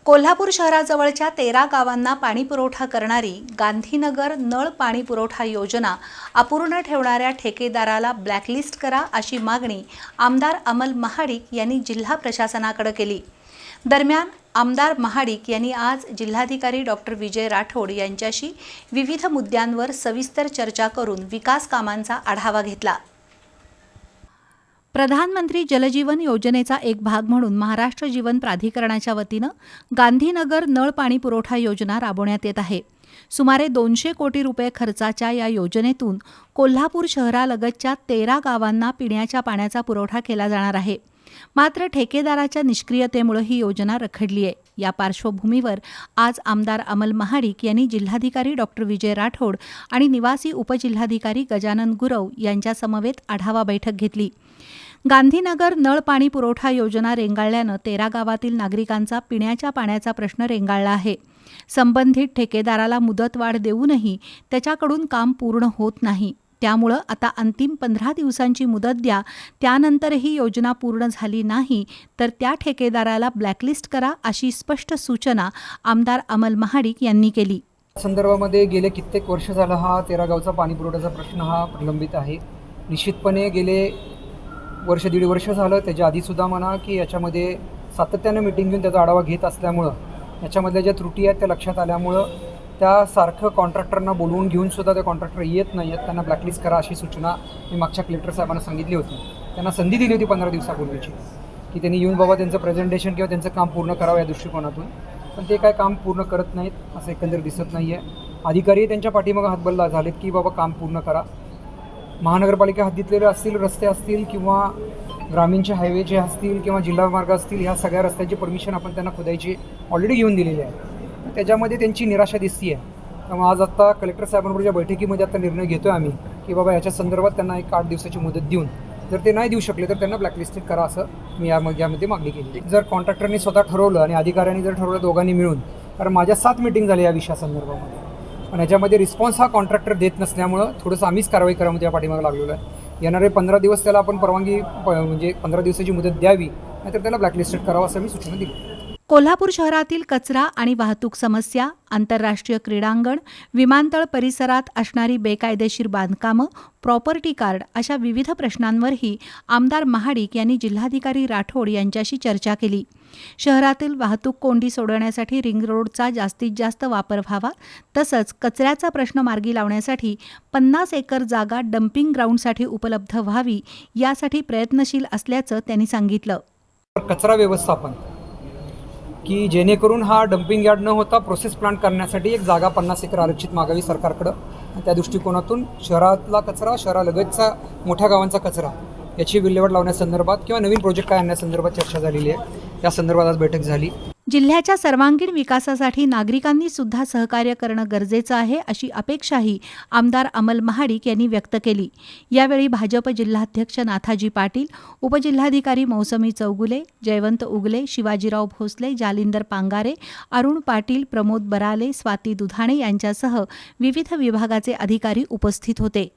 कोल्हापूर शहराजवळच्या 13 गावांना पाणीपुरवठा करणारी गांधीनगर नळ पाणी पुरवठा योजना अपूर्ण ठेवणाऱ्या ठेकेदाराला ब्लॅकलिस्ट करा अशी मागणी आमदार अमल महाडिक यांनी जिल्हा प्रशासनाकडे केली। दरम्यान आमदार महाडिक यांनी आज जिल्हाधिकारी डॉक्टर विजय राठोड यांच्याशी विविध मुद्द्यांवर सविस्तर चर्चा करून विकास कामांचा आढावा घेतला। प्रधानमंत्री जलजीवन योजनेचा एक भाग म्हणून महाराष्ट्र जीवन प्राधिकरणाच्या वतीनं गांधीनगर नळ पाणी पुरवठा योजना राबवण्यात येत आहे। सुमारे 200 कोटी रुपये खर्चाच्या या योजनेतून कोल्हापूर शहरालगतच्या 13 गावांना पिण्याच्या पाण्याचा पुरवठा केला जाणार आहे। मात्र ठेकेदाराच्या निष्क्रियतेमुळे ही योजना रखडली आहे। या पार्श्वभूमीवर आज आमदार अमल महाडिक यांनी जिल्हाधिकारी डॉक्टर विजय राठोड आणि निवासी उपजिल्हाधिकारी गजानन गुरव यांच्या समवेत आढावा बैठक घेतली। गांधीनगर नळ पाणी पुरवठा योजना रेंगाळल्यानं 13 गावातील नागरिकांचा पिण्याच्या पाण्याचा प्रश्न रेंगाळला आहे। संबंधित ठेकेदाराला मुदतवाढ देऊनही त्याच्याकडून काम पूर्ण होत नाही। त्यामुळे आता अंतिम 15 दिवसांची मुदत द्या, त्यानंतरही योजना पूर्ण झाली नाही तर त्या ठेकेदाराला ब्लॅकलिस्ट करा अशी स्पष्ट सूचना आमदार अमल महाडिक यांनी केली। संदर्भामध्ये गेले कित्येक वर्ष झालं हा 13 गावचा पाणी पुरवठ्याचा प्रश्न हा प्रलंबित आहे। निश्चितपणे गेले वर्ष दीड वर्ष झालं, त्याच्या आधीसुद्धा म्हणा की याच्यामध्ये सातत्यानं मीटिंग घेऊन त्याचा आढावा घेत असल्यामुळं याच्यामधल्या ज्या त्रुटी आहेत त्या लक्षात आल्यामुळं त्या सारखं कॉन्ट्रॅक्टरना बोलवून घेऊन सुद्धा ते कॉन्ट्रॅक्टर येत नाही आहेत, त्यांना ब्लॅकलिस्ट करा अशी सूचना मी मागच्या कलेक्टर साहेबांना सांगितली होती। त्यांना संधी दिली होती 15 दिवसापूर्वीची की त्यांनी येऊन बाबा त्यांचं प्रेझेंटेशन किंवा त्यांचं काम पूर्ण करावं या दृष्टिकोनातून, पण ते काय काम पूर्ण करत नाहीत असं एकंदर दिसत नाही आहे। अधिकारी त्यांच्या पाठीमागं हातबल झालेत की बाबा काम पूर्ण करा। महानगरपालिका हद्दीतलेले असतील रस्ते असतील किंवा ग्रामीणचे हायवे जे असतील किंवा जिल्हा मार्ग असतील, ह्या सगळ्या रस्त्याची परमिशन आपण त्यांना खोदायची ऑलरेडी घेऊन दिलेली आहे। त्याच्यामध्ये त्यांची निराशा दिसती आहे। त्यामुळे आज आता कलेक्टर साहेबांबरोबरच्या बैठकीमध्ये आता निर्णय घेतो आहे आम्ही की बाबा याच्या संदर्भात त्यांना एक 8 दिवसाची मुदत देऊन जर ते नाही देऊ शकले तर त्यांना ब्लॅकलिस्टेड करा असं मी यामध्ये मागणी केली। जर कॉन्ट्रॅक्टरनी स्वतः ठरवलं आणि अधिकाऱ्यांनी जर ठरवलं दोघांनी मिळून, कारण माझ्या 7 मीटिंग झाल्या या विषयासंदर्भामध्ये, पण याच्यामध्ये रिस्पॉन्स हा कॉन्ट्रॅक्टर देत नसल्यामुळं थोडंसं आम्हीच कारवाई करामध्ये या पाठीमागे लागलेलो आहे। येणारे 15 दिवस त्याला आपण परवानगी म्हणजे 15 दिवसाची मुदत द्यावी, नाहीतर त्याला ब्लॅकलिस्टेड करावं असं मी सूचना दिली। कोल्हापूर शहरातील कचरा आणि वाहतूक समस्या, आंतरराष्ट्रीय क्रीडांगण, विमानतळ परिसरात असणारी बेकायदेशीर बांधकामं, प्रॉपर्टी कार्ड अशा विविध प्रश्नांवरही आमदार महाडिक यांनी जिल्हाधिकारी राठोड यांच्याशी चर्चा केली। शहरातील वाहतूक कोंडी सोडवण्यासाठी रिंग रोडचा जास्तीत जास्त वापर व्हावा, तसंच कचऱ्याचा प्रश्न मार्गी लावण्यासाठी 50 एकर जागा डम्पिंग ग्राउंडसाठी उपलब्ध व्हावी यासाठी प्रयत्नशील असल्याचं त्यांनी सांगितलं। कचरा व्यवस्थापन की जेणेकरून हा डम्पिंग यार्ड न होता प्रोसेस प्लांट करण्यासाठी एक जागा 50 एकर आरक्षित मागावी सरकारकडं, आणि त्या दृष्टिकोनातून शहरातला कचरा, शहरालगतचा मोठ्या गावांचा कचरा याची विल्हेवाट लावण्यासंदर्भात किंवा नवीन प्रोजेक्ट काय आणण्यासंदर्भात चर्चा झालेली आहे। या संदर्भात आज बैठक झाली। जिल्ह्याच्या सर्वांगीण विकासासाठी नागरिकांनी सुद्धा सहकार्य करणं गरजेचं आहे अशी अपेक्षाही आमदार अमल महाडिक यांनी व्यक्त केली। यावेळी भाजप जिल्हाध्यक्ष नाथाजी पाटील, उपजिल्हाधिकारी मौसमी चौगुले, जयवंत उगले, शिवाजीराव भोसले, जालिंदर पांगारे, अरुण पाटील, प्रमोद बराले, स्वाती दुधाणे यांच्यासह विविध विभागाचे अधिकारी उपस्थित होते।